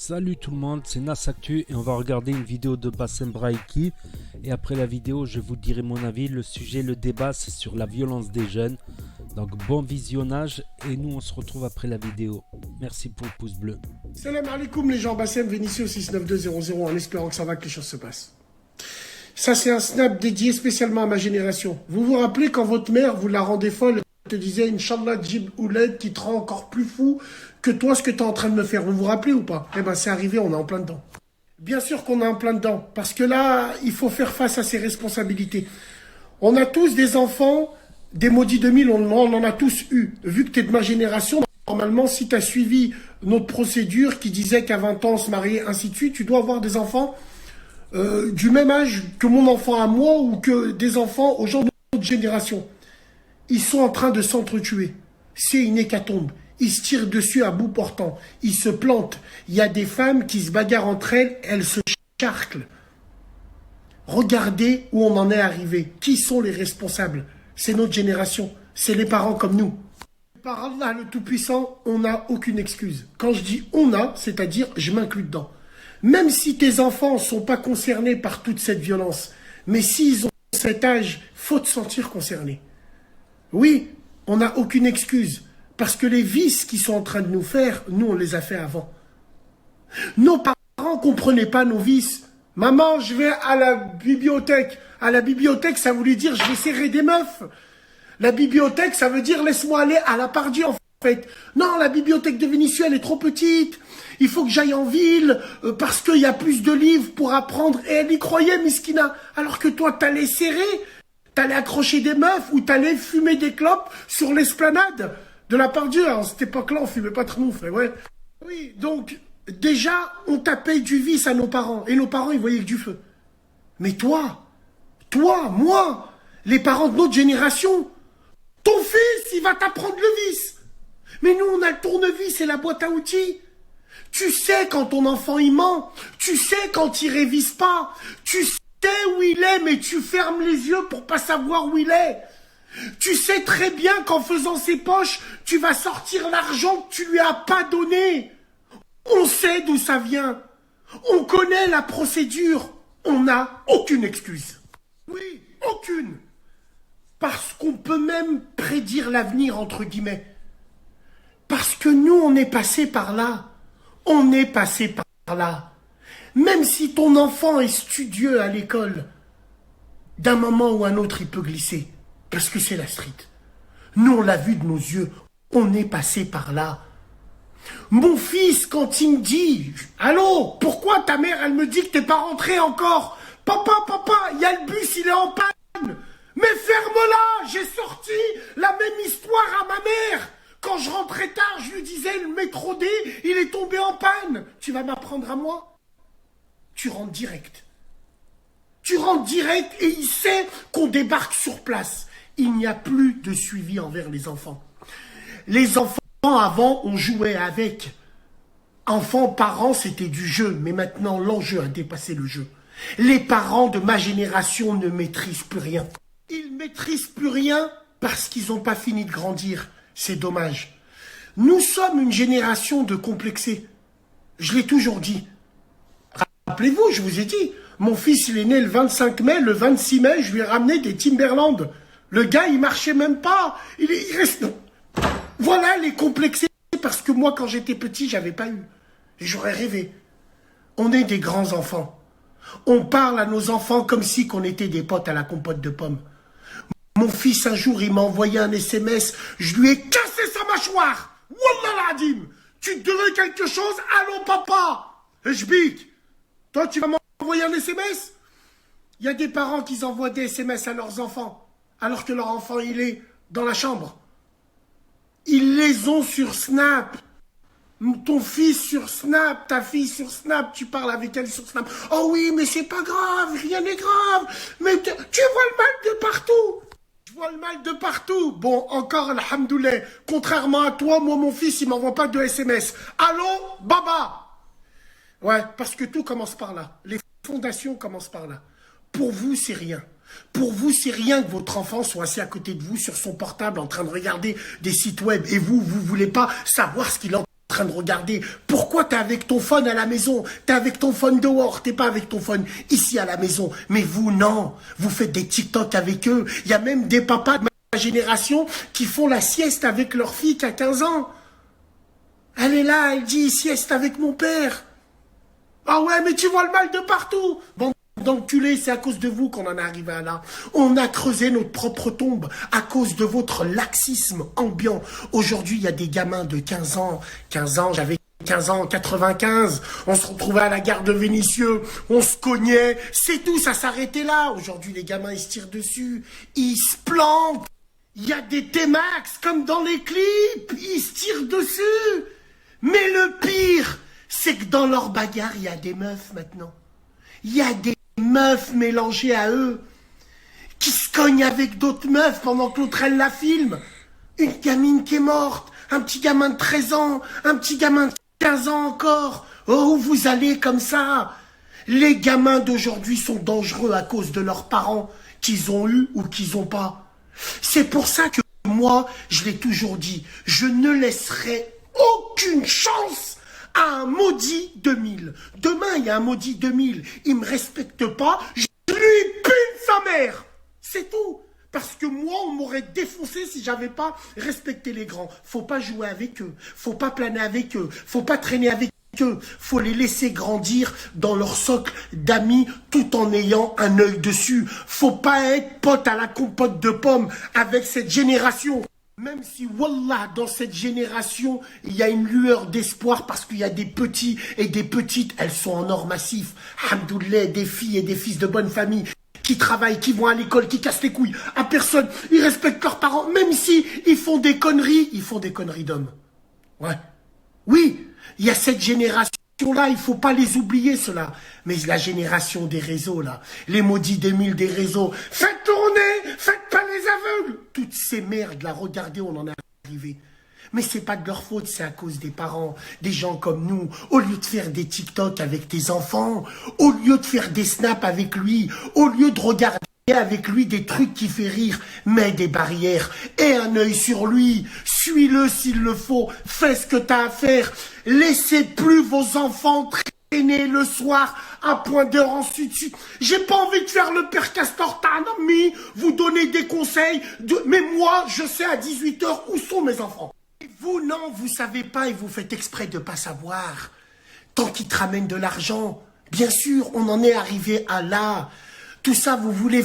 Salut tout le monde, c'est Nas Actu et on va regarder une vidéo de Bassem Braiki. Et après la vidéo, je vous dirai mon avis. Le sujet, le débat, c'est sur la violence des jeunes. Donc bon visionnage et nous on se retrouve après la vidéo. Merci pour le pouce bleu. Salam alaikum les gens, Bassem Vénitieux 69200 en espérant que ça va, que les choses se passent. Ça c'est un snap dédié spécialement à ma génération. Vous vous rappelez quand votre mère vous la rendait folle, elle te disait Inch'Allah Jib Ouled qui te rend encore plus fou que toi ce que tu es en train de me faire. Vous vous rappelez ou pas? Eh ben c'est arrivé, on est en plein dedans. Bien sûr qu'on est en plein dedans, parce que là, il faut faire face à ses responsabilités. On a tous des enfants, des maudits 2000, on en a tous eu. Vu que tu es de ma génération, normalement, si tu as suivi notre procédure qui disait qu'à 20 ans, on se mariait, ainsi de suite, tu dois avoir des enfants du même âge que mon enfant à moi ou que des enfants aux gens de notre génération. Ils sont en train de s'entretuer. C'est une hécatombe. Ils se tirent dessus à bout portant. Ils se plantent. Il y a des femmes qui se bagarrent entre elles. Elles se charclent. Regardez où on en est arrivé. Qui sont les responsables? C'est notre génération. C'est les parents comme nous. Par Allah le Tout-Puissant, on n'a aucune excuse. Quand je dis on a, c'est-à-dire je m'inclus dedans. Même si tes enfants ne sont pas concernés par toute cette violence, mais s'ils ont cet âge, faut te sentir concerné. Oui, on n'a aucune excuse. Parce que les vices qu'ils sont en train de nous faire, nous, on les a fait avant. Nos parents ne comprenaient pas nos vices. Maman, je vais à la bibliothèque. À la bibliothèque, ça voulait dire je vais serrer des meufs. La bibliothèque, ça veut dire laisse-moi aller à la Pardieu, en fait. Non, la bibliothèque de Vénitieux, elle est trop petite. Il faut que j'aille en ville parce qu'il y a plus de livres pour apprendre. Et elle y croyait, Miskina. Alors que toi, t'allais serrer, t'allais accrocher des meufs ou t'allais fumer des clopes sur l'esplanade de la Pardieu. À cette époque-là, on fumait pas trop, frère, ouais. Oui, donc, déjà, on tapait du vice à nos parents. Et nos parents, ils voyaient que du feu. Mais toi, moi, les parents de notre génération, ton fils, il va t'apprendre le vice. Mais nous, on a le tournevis et la boîte à outils. Tu sais quand ton enfant, il ment. Tu sais quand il révise pas. Tu sais où il est, mais tu fermes les yeux pour pas savoir où il est. Tu sais très bien qu'en faisant ses poches, tu vas sortir l'argent que tu lui as pas donné. On sait d'où ça vient. On connaît la procédure. On n'a aucune excuse. Oui, aucune. Parce qu'on peut même prédire l'avenir, entre guillemets. Parce que nous, on est passé par là. On est passé par là. Même si ton enfant est studieux à l'école, d'un moment ou un autre, il peut glisser. Parce que c'est la street. Nous, on l'a vu de nos yeux. On est passé par là. Mon fils, quand il me dit « Allô, pourquoi ta mère, elle me dit que t'es pas rentré encore? Papa, il y a le bus, il est en panne. Mais ferme-la, j'ai sorti la même histoire à ma mère. Quand je rentrais tard, je lui disais le métro D, il est tombé en panne. Tu vas m'apprendre à moi? Tu rentres direct. Tu rentres direct et il sait qu'on débarque sur place. Il n'y a plus de suivi envers les enfants. Les enfants, avant, on jouait avec. Enfants, parents, c'était du jeu. Mais maintenant, l'enjeu a dépassé le jeu. Les parents de ma génération ne maîtrisent plus rien. Ils ne maîtrisent plus rien parce qu'ils n'ont pas fini de grandir. C'est dommage. Nous sommes une génération de complexés. Je l'ai toujours dit. Rappelez-vous, je vous ai dit, mon fils, il est né le 25 mai, le 26 mai, je lui ai ramené des Timberland. Le gars, il marchait même pas. Il reste... Voilà les complexés, parce que moi, quand j'étais petit, j'avais pas eu. Et j'aurais rêvé. On est des grands enfants. On parle à nos enfants comme si qu'on était des potes à la compote de pommes. Mon fils, un jour, il m'a envoyé un SMS. Je lui ai cassé sa mâchoire. Wallah l'adim. Tu te devais quelque chose? Allô, papa. Et je bique. Toi, tu vas m'envoyer un SMS? Il y a des parents qui envoient des SMS à leurs enfants, alors que leur enfant, il est dans la chambre. Ils les ont sur Snap. Ton fils sur Snap, ta fille sur Snap, tu parles avec elle sur Snap. Oh oui, mais c'est pas grave, rien n'est grave. Mais tu vois le mal de partout. Je vois le mal de partout. Bon, encore, alhamdoulilah. Contrairement à toi, moi, mon fils, il m'envoie pas de SMS. Allô, baba. Ouais, parce que tout commence par là. Les fondations commencent par là. Pour vous, c'est rien. Pour vous, c'est rien que votre enfant soit assis à côté de vous sur son portable en train de regarder des sites web. Et vous, vous voulez pas savoir ce qu'il est en train de regarder. Pourquoi t'es avec ton phone à la maison? T'es avec ton phone dehors, t'es pas avec ton phone ici à la maison. Mais vous, non. Vous faites des TikTok avec eux. Il y a même des papas de ma génération qui font la sieste avec leur fille qui a 15 ans. Elle est là, elle dit sieste avec mon père. Ah ouais, mais tu vois le mal de partout. Bon, d'enculés, c'est à cause de vous qu'on en est arrivé à là. On a creusé notre propre tombe à cause de votre laxisme ambiant. Aujourd'hui, il y a des gamins de 15 ans. 15 ans, j'avais 15 ans en 95. On se retrouvait à la gare de Vénissieux. On se cognait. C'est tout, ça s'arrêtait là. Aujourd'hui, les gamins, ils se tirent dessus. Ils se plantent. Il y a des T-Max comme dans les clips. Ils se tirent dessus. Mais le pire, c'est que dans leur bagarre, il y a des meufs maintenant. Il y a des meufs mélangées à eux qui se cognent avec d'autres meufs pendant que l'autre, elle la filme. Une gamine qui est morte, un petit gamin de 13 ans, un petit gamin de 15 ans encore. Oh, vous allez comme ça. Les gamins d'aujourd'hui sont dangereux à cause de leurs parents qu'ils ont eu ou qu'ils n'ont pas. C'est pour ça que moi, je l'ai toujours dit, je ne laisserai aucune chance à un maudit 2000. Demain, il y a un maudit 2000. Il me respecte pas, je lui pine sa mère. C'est tout. Parce que moi, on m'aurait défoncé si j'avais pas respecté les grands. Faut pas jouer avec eux. Faut pas planer avec eux. Faut pas traîner avec eux. Faut les laisser grandir dans leur socle d'amis tout en ayant un œil dessus. Faut pas être pote à la compote de pommes avec cette génération. Même si, wallah, dans cette génération, il y a une lueur d'espoir parce qu'il y a des petits et des petites, elles sont en or massif. Hamdoullah, des filles et des fils de bonne famille qui travaillent, qui vont à l'école, qui cassent les couilles à personne. Ils respectent leurs parents, même si ils font des conneries d'hommes. Ouais. Oui, il y a cette génération-là, il faut pas les oublier, ceux-là. Mais la génération des réseaux, là, les maudits 2000 des réseaux, faites tourner, faites pas les aveugles. Toutes ces merdes, là, regardez, on en est arrivé. Mais c'est pas de leur faute, c'est à cause des parents, des gens comme nous. Au lieu de faire des TikTok avec tes enfants, au lieu de faire des snaps avec lui, au lieu de regarder avec lui des trucs qui fait rire, mets des barrières, aie un œil sur lui, suis-le s'il le faut, fais ce que t'as à faire, laissez plus vos enfants traîner le soir à point d'heure ensuite. J'ai pas envie de faire le père Castor, t'as un ami, vous donner des conseils, mais moi je sais à 18 h où sont mes enfants. Et vous non, vous savez pas et vous faites exprès de pas savoir. Tant qu'ils te ramènent de l'argent, bien sûr, on en est arrivé à là. Tout ça, vous voulez...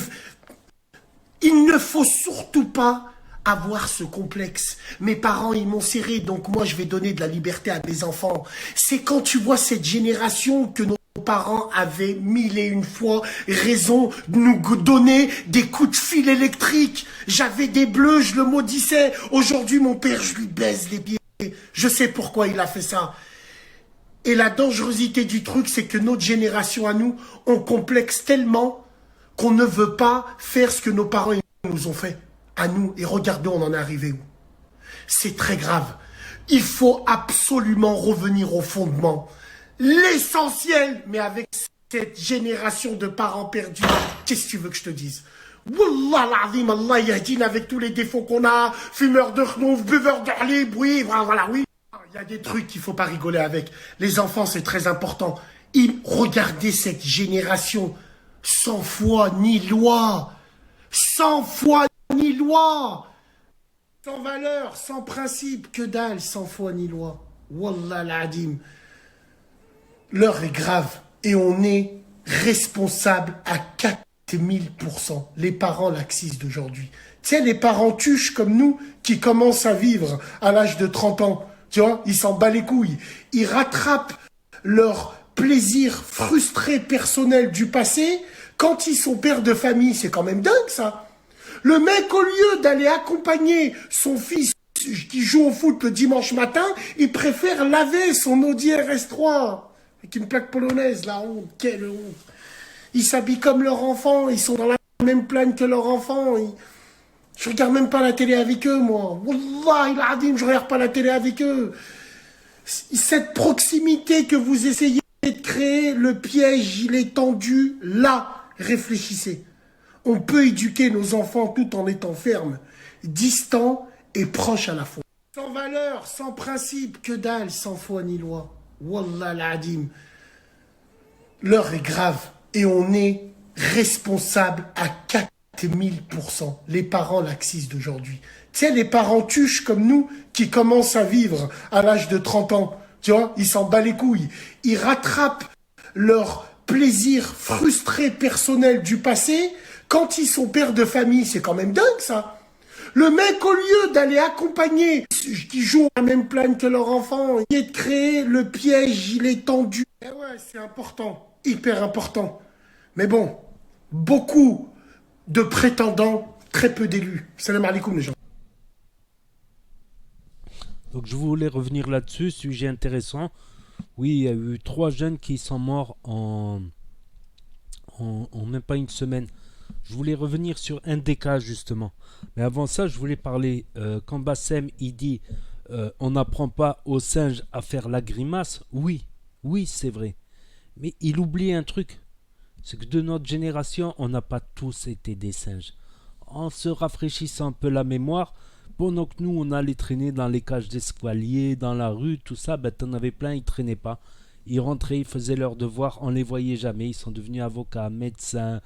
Il ne faut surtout pas avoir ce complexe. Mes parents, ils m'ont serré, donc moi, je vais donner de la liberté à mes enfants. C'est quand tu vois cette génération que nos parents avaient 1001 fois raison de nous donner des coups de fil électriques. J'avais des bleus, je le maudissais. Aujourd'hui, mon père, je lui baise les pieds. Je sais pourquoi il a fait ça. Et la dangerosité du truc, c'est que notre génération à nous, on complexe tellement qu'on ne veut pas faire ce que nos parents nous ont fait à nous. Et regardez, on en est arrivé où. C'est très grave. Il faut absolument revenir au fondement. L'essentiel, mais avec cette génération de parents perdus, qu'est-ce que tu veux que je te dise? Wallah l'azim, Allah yahdina avec tous les défauts qu'on a, fumeur de khnouf, buveur d'halib, oui, voilà, oui. Il y a des trucs qu'il ne faut pas rigoler avec. Les enfants, c'est très important. Regardez cette génération. Sans foi ni loi, sans foi ni loi, sans valeur, sans principe, que dalle, sans foi ni loi. Wallah l'adim. L'heure est grave et on est responsable à 4000%. Les parents laxistes d'aujourd'hui. Tu sais, les parents tuches comme nous qui commencent à vivre à l'âge de 30 ans, tu vois, ils s'en battent les couilles. Ils rattrapent leur plaisir frustré personnel du passé. Quand ils sont pères de famille, c'est quand même dingue ça. Le mec, au lieu d'aller accompagner son fils qui joue au foot le dimanche matin, il préfère laver son Audi RS3 avec une plaque polonaise. La honte, quelle honte. Ils s'habillent comme leur enfant, ils sont dans la même plane que leur enfant. Je regarde même pas la télé avec eux, moi. Wallah, il a dit, je regarde pas la télé avec eux. Cette proximité que vous essayez de créer, le piège, il est tendu là. Réfléchissez. On peut éduquer nos enfants tout en étant fermes, distants et proches à la fois. Sans valeur, sans principe, que dalle, sans foi ni loi. Wallah l'adim. L'heure est grave et on est responsable à 4000%. Les parents laxistes d'aujourd'hui. Tu sais, les parents tuches comme nous qui commencent à vivre à l'âge de 30 ans. Tu vois, ils s'en battent les couilles. Ils rattrapent leur plaisir frustré personnel du passé quand ils sont pères de famille. C'est quand même dingue ça. Le mec, au lieu d'aller accompagner qui jouent à la même plane que leur enfant, il est de créer le piège, il est tendu. Eh ouais, c'est important, hyper important. Mais bon, beaucoup de prétendants, très peu d'élus. Salam alaikum les gens. Donc je voulais revenir là-dessus, sujet intéressant. Oui, il y a eu 3 jeunes qui sont morts en même pas une semaine. Je voulais revenir sur un des cas justement. Mais avant ça, je voulais parler, quand Bassem il dit on n'apprend pas aux singes à faire la grimace. Oui, oui c'est vrai. Mais il oublie un truc. C'est que de notre génération, on n'a pas tous été des singes. En se rafraîchissant un peu la mémoire, pendant que nous on allait traîner dans les cages d'escalier, dans la rue, tout ça, ben t'en avais plein, ils traînaient pas. Ils rentraient, ils faisaient leurs devoirs, on les voyait jamais. Ils sont devenus avocats, médecins,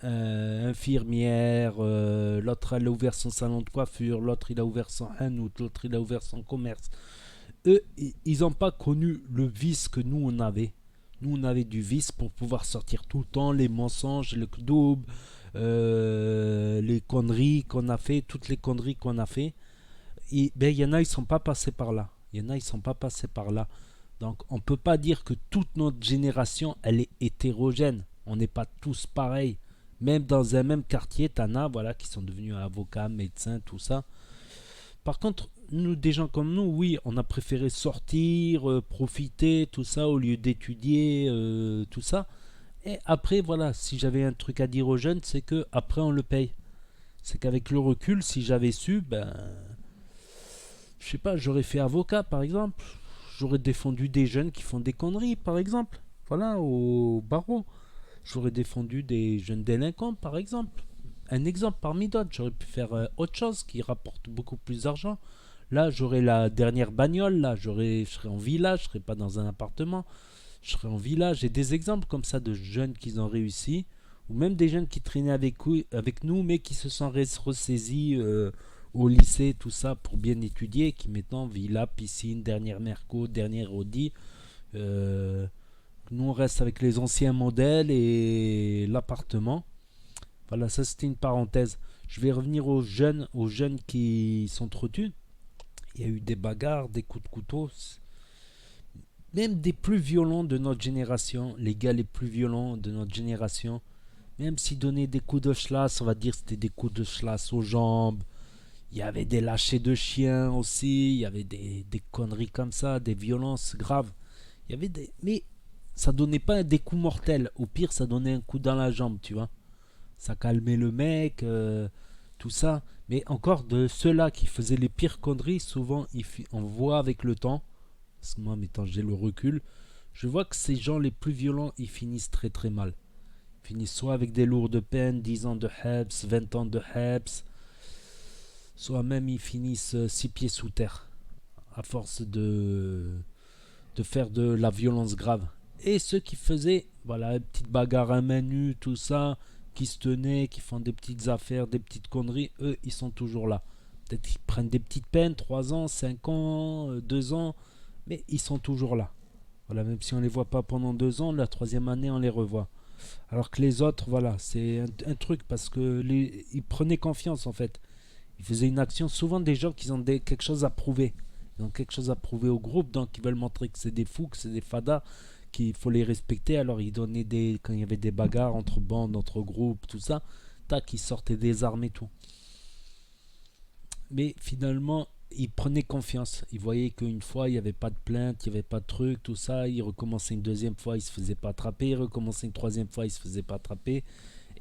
infirmières. L'autre elle a ouvert son salon de coiffure, l'autre il a ouvert son hanout, l'autre il a ouvert son commerce. Eux, ils n'ont pas connu le vice que nous on avait. Nous on avait du vice pour pouvoir sortir tout le temps, les mensonges, le double, les conneries qu'on a fait, toutes les conneries qu'on a fait. Et ben il y en a ils sont pas passés par là. Il y en a ils sont pas passés par là. Donc on peut pas dire que toute notre génération elle est hétérogène. On n'est pas tous pareils. Même dans un même quartier, t'en as voilà qui sont devenus avocats, médecins, tout ça. Par contre, nous, des gens comme nous, oui, on a préféré sortir, profiter, tout ça, au lieu d'étudier, tout ça. Et après, voilà, si j'avais un truc à dire aux jeunes, c'est que après on le paye. C'est qu'avec le recul, si j'avais su, ben, je sais pas, j'aurais fait avocat, par exemple. J'aurais défendu des jeunes qui font des conneries, par exemple. Voilà, au barreau. J'aurais défendu des jeunes délinquants, par exemple. Un exemple parmi d'autres. J'aurais pu faire autre chose qui rapporte beaucoup plus d'argent. Là, j'aurais la dernière bagnole. Là, je serais en village. Je serais pas dans un appartement. Je serais en village. J'ai des exemples comme ça de jeunes qui ont réussi. Ou même des jeunes qui traînaient avec nous, mais qui se sont ressaisis au lycée, tout ça, pour bien étudier. Qui maintenant, villa, piscine, dernière Merco, dernière Audi. Euh, Nous, on reste avec les anciens modèles et l'appartement. Voilà, ça c'était une parenthèse. Je vais revenir aux jeunes qui sont trop tus. Il y a eu des bagarres, des coups de couteau. Même des plus violents de notre génération, les gars les plus violents de notre génération, même s'ils donnaient des coups de schlass, on va dire que c'était des coups de schlass aux jambes. Il y avait des lâchers de chiens aussi, il y avait des conneries comme ça, des violences graves. Il y avait des... Mais ça donnait pas des coups mortels. Au pire, ça donnait un coup dans la jambe, tu vois. Ça calmait le mec, tout ça. Mais encore de ceux-là qui faisaient les pires conneries, souvent on voit avec le temps, parce que moi, maintenant j'ai le recul, je vois que ces gens les plus violents, ils finissent très très mal. Ils finissent soit avec des lourdes peines, 10 ans de HEPS, 20 ans de HEPS, soit même ils finissent 6 pieds sous terre, à force de faire de la violence grave. Et ceux qui faisaient, voilà, une petite bagarre à main nue, tout ça, qui se tenaient, qui font des petites affaires, des petites conneries, eux, ils sont toujours là. Peut-être qu'ils prennent des petites peines, 3 ans, 5 ans, 2 ans, mais ils sont toujours là. Voilà, même si on ne les voit pas pendant 2 ans, la troisième année, on les revoit. Alors que les autres, voilà, c'est un truc parce que ils prenaient confiance en fait. Ils faisaient une action, souvent des gens qui ont quelque chose à prouver. Ils ont quelque chose à prouver au groupe, donc ils veulent montrer que c'est des fous, que c'est des fadas, qu'il faut les respecter. Alors ils donnaient quand il y avait des bagarres entre bandes, entre groupes, tout ça, tac, ils sortaient des armes et tout. Mais finalement, ils prenaient confiance. Ils voyaient qu'une fois, il n'y avait pas de plainte, il n'y avait pas de truc, tout ça. Ils recommençaient une deuxième fois, ils ne se faisaient pas attraper. Ils recommençaient une troisième fois, ils ne se faisaient pas attraper.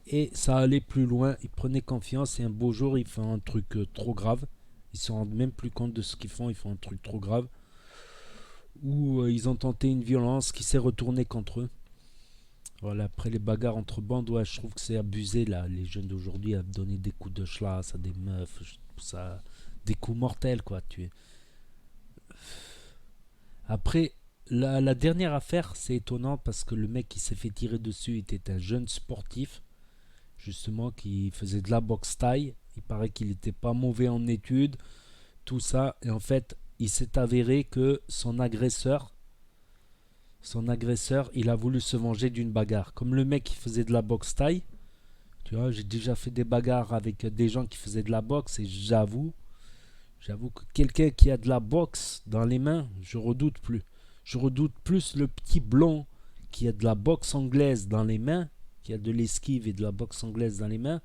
Et ça allait plus loin. Ils prenaient confiance et un beau jour, ils font un truc trop grave. Ils se rendent même plus compte de ce qu'ils font. Ils font un truc trop grave. Ou ils ont tenté une violence qui s'est retournée contre eux. Voilà, après les bagarres entre bandes, ouais, je trouve que c'est abusé là. Les jeunes d'aujourd'hui à donner des coups de schlass à des meufs, tout ça. des coups mortels, quoi. Après, la dernière affaire, c'est étonnant parce que le mec qui s'est fait tirer dessus était un jeune sportif, justement, qui faisait de la boxe thaï. Il paraît qu'il n'était pas mauvais en études, tout ça. Et en fait, il s'est avéré que son agresseur, il a voulu se venger d'une bagarre. Comme le mec qui faisait de la boxe thaï, tu vois, j'ai déjà fait des bagarres avec des gens qui faisaient de la boxe et j'avoue que quelqu'un qui a de la boxe dans les mains, je redoute plus. Je redoute plus le petit blond qui a de la boxe anglaise dans les mains, qui a de l'esquive et de la boxe anglaise dans les mains,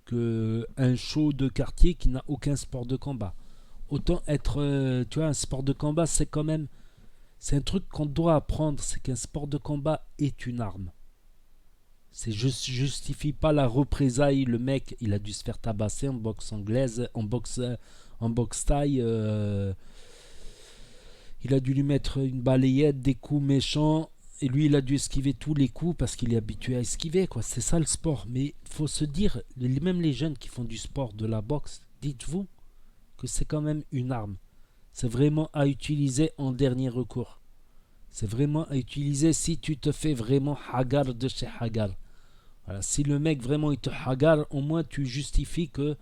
que un show de quartier qui n'a aucun sport de combat. Autant être, tu vois, un sport de combat, c'est un truc qu'on doit apprendre, c'est qu'un sport de combat est une arme. Je justifie pas la représailles. Le mec, il a dû se faire tabasser en boxe anglaise, en boxe thaï. Il a dû lui mettre une balayette, des coups méchants. Et lui, il a dû esquiver tous les coups parce qu'il est habitué à esquiver, quoi. C'est ça le sport. Mais faut se dire, même les jeunes qui font du sport, de la boxe, dites-vous que c'est quand même une arme. C'est vraiment à utiliser en dernier recours. C'est vraiment à utiliser si tu te fais vraiment hagar de chez hagar. Voilà, si le mec vraiment il te hagar, au moins tu justifies que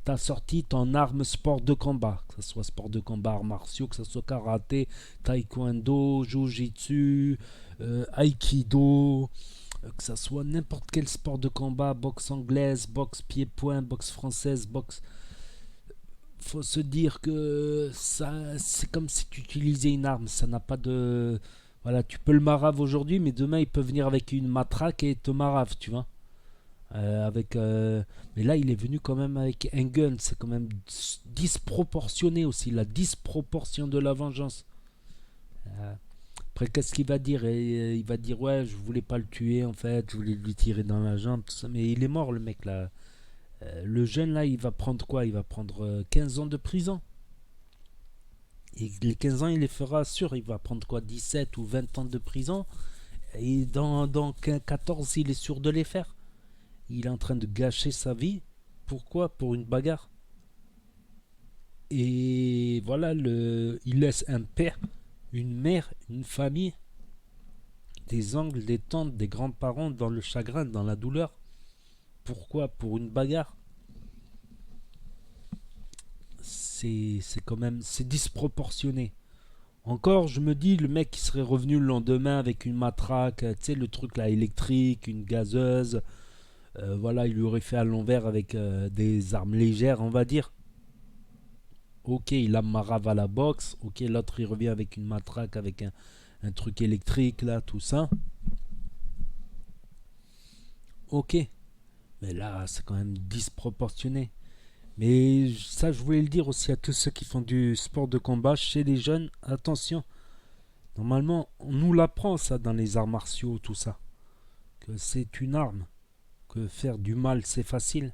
tu as sorti ton arme sport de combat. Que ce soit sport de combat, arts martiaux, que ce soit karaté, taekwondo, jiu-jitsu, aikido, que ce soit n'importe quel sport de combat, boxe anglaise, boxe pied-point, boxe française, boxe. Faut se dire que ça, c'est comme si tu utilisais une arme. Ça n'a pas de. Voilà, tu peux le marave aujourd'hui, mais demain il peut venir avec une matraque et te marave, tu vois. Mais là, il est venu quand même avec un gun. C'est quand même disproportionné aussi. La disproportion de la vengeance. Euh, Après, qu'est-ce qu'il va dire? Il va dire, ouais, je voulais pas le tuer en fait. Je voulais lui tirer dans la jambe, tout ça. Mais il est mort, le mec là. Le jeune là, il va prendre quoi? Il va prendre 15 ans de prison. Et les 15 ans, il les fera sûr. Il va prendre quoi? 17 ou 20 ans de prison. Et dans 14, il est sûr de les faire. Il est en train de gâcher sa vie. Pourquoi? Pour une bagarre. Et voilà, il laisse un père, une mère, une famille, des oncles, des tantes, des grands-parents dans le chagrin, dans la douleur. Pourquoi? Pour une bagarre. C'est quand même, c'est disproportionné. Encore, je me dis, le mec qui serait revenu le lendemain avec une matraque, tu sais, le truc là électrique, une gazeuse, voilà, il lui aurait fait à l'envers avec des armes légères, on va dire. Ok, il a marave à la boxe. Ok, l'autre il revient avec une matraque, avec un truc électrique là, tout ça. Ok, mais là c'est quand même disproportionné. Mais ça, je voulais le dire aussi à tous ceux qui font du sport de combat chez les jeunes. Attention, normalement, on nous l'apprend ça dans les arts martiaux, tout ça. Que c'est une arme. Que faire du mal, c'est facile.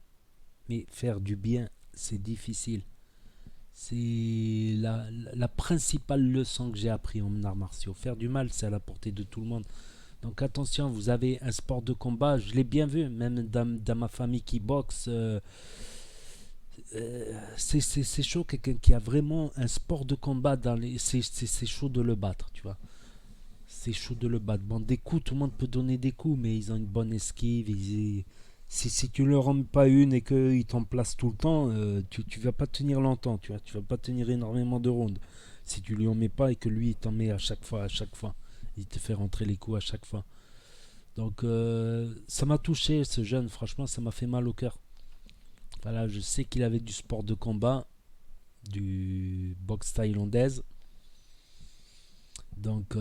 Mais faire du bien, c'est difficile. C'est la principale leçon que j'ai appris en arts martiaux. Faire du mal, c'est à la portée de tout le monde. Donc attention, vous avez un sport de combat, je l'ai bien vu, même dans ma famille qui boxe. C'est chaud, quelqu'un qui a vraiment un sport de combat c'est chaud de le battre, tu vois. C'est chaud de le battre. Bon, des coups, tout le monde peut donner des coups, mais ils ont une bonne esquive. Si tu leur rends pas une et qu'ils t'en placent tout le temps, tu vas pas tenir longtemps, tu vois. Tu vas pas tenir énormément de rondes. Si tu lui en mets pas et que lui il t'en met à chaque fois, à chaque fois. Il te fait rentrer les coups à chaque fois. Donc ça m'a touché ce jeune, franchement ça m'a fait mal au cœur. Voilà, je sais qu'il avait du sport de combat, du boxe thaïlandaise. Donc,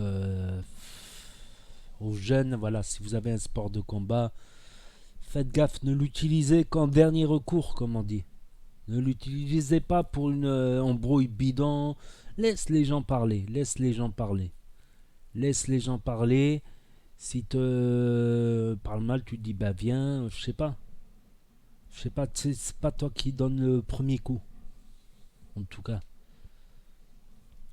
aux jeunes, voilà, si vous avez un sport de combat, faites gaffe, ne l'utilisez qu'en dernier recours, comme on dit. Ne l'utilisez pas pour une embrouille bidon. Laisse les gens parler, laisse les gens parler. Laisse les gens parler. Si te parle mal, tu te dis, bah viens, je sais pas. Je sais pas, c'est pas toi qui donne le premier coup, en tout cas.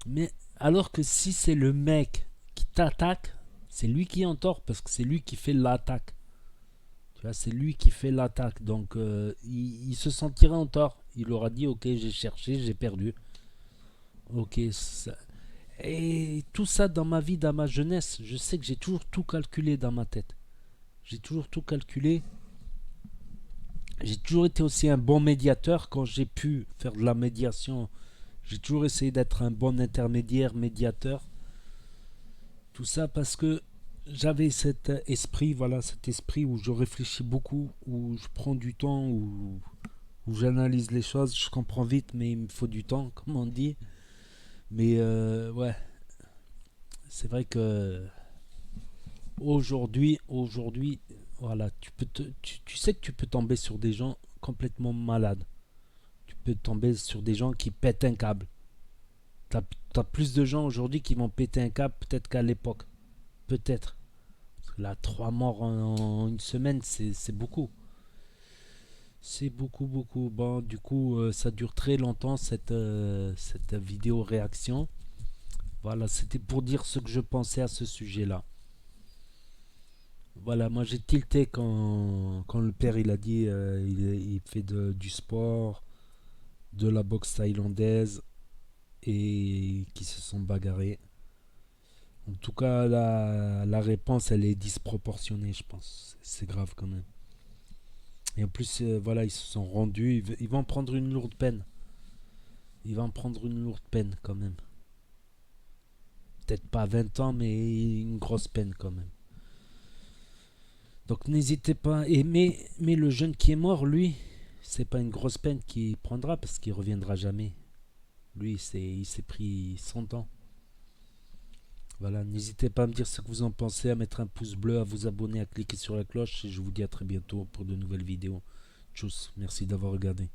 Mais alors que si c'est le mec qui t'attaque, c'est lui qui est en tort parce que c'est lui qui fait l'attaque. Tu vois, c'est lui qui fait l'attaque. Donc il se sentira en tort. Il aura dit ok, j'ai cherché, j'ai perdu. Ok, ça... Et tout ça dans ma vie, dans ma jeunesse, je sais que j'ai toujours tout calculé dans ma tête. J'ai toujours tout calculé. J'ai toujours été aussi un bon médiateur quand j'ai pu faire de la médiation. J'ai toujours essayé d'être un bon intermédiaire, médiateur. Tout ça parce que j'avais cet esprit, voilà, cet esprit où je réfléchis beaucoup, où je prends du temps, où j'analyse les choses. Je comprends vite, mais il me faut du temps, comme on dit. Mais ouais, c'est vrai que aujourd'hui, voilà, tu sais que tu peux tomber sur des gens complètement malades. Tu peux tomber sur des gens qui pètent un câble. T'as plus de gens aujourd'hui qui vont péter un câble peut-être qu'à l'époque. Peut-être. Parce que là, 3 morts en une semaine, c'est beaucoup. C'est beaucoup, beaucoup. Bon, du coup, ça dure très longtemps cette vidéo réaction. Voilà, c'était pour dire ce que je pensais à ce sujet-là. Voilà, moi j'ai tilté quand le père il a dit il fait du sport, de la boxe thaïlandaise et qui se sont bagarrés. En tout cas, la réponse elle est disproportionnée, je pense. C'est grave quand même. Et en plus, voilà, ils se sont rendus. Ils vont prendre une lourde peine. Ils vont prendre une lourde peine quand même. Peut-être pas 20 ans, mais une grosse peine quand même. Donc n'hésitez pas. Mais le jeune qui est mort, lui, c'est pas une grosse peine qu'il prendra parce qu'il reviendra jamais. Lui, il s'est pris 100 ans. Voilà, n'hésitez pas à me dire ce que vous en pensez, à mettre un pouce bleu, à vous abonner, à cliquer sur la cloche. Et je vous dis à très bientôt pour de nouvelles vidéos. Tchuss, merci d'avoir regardé.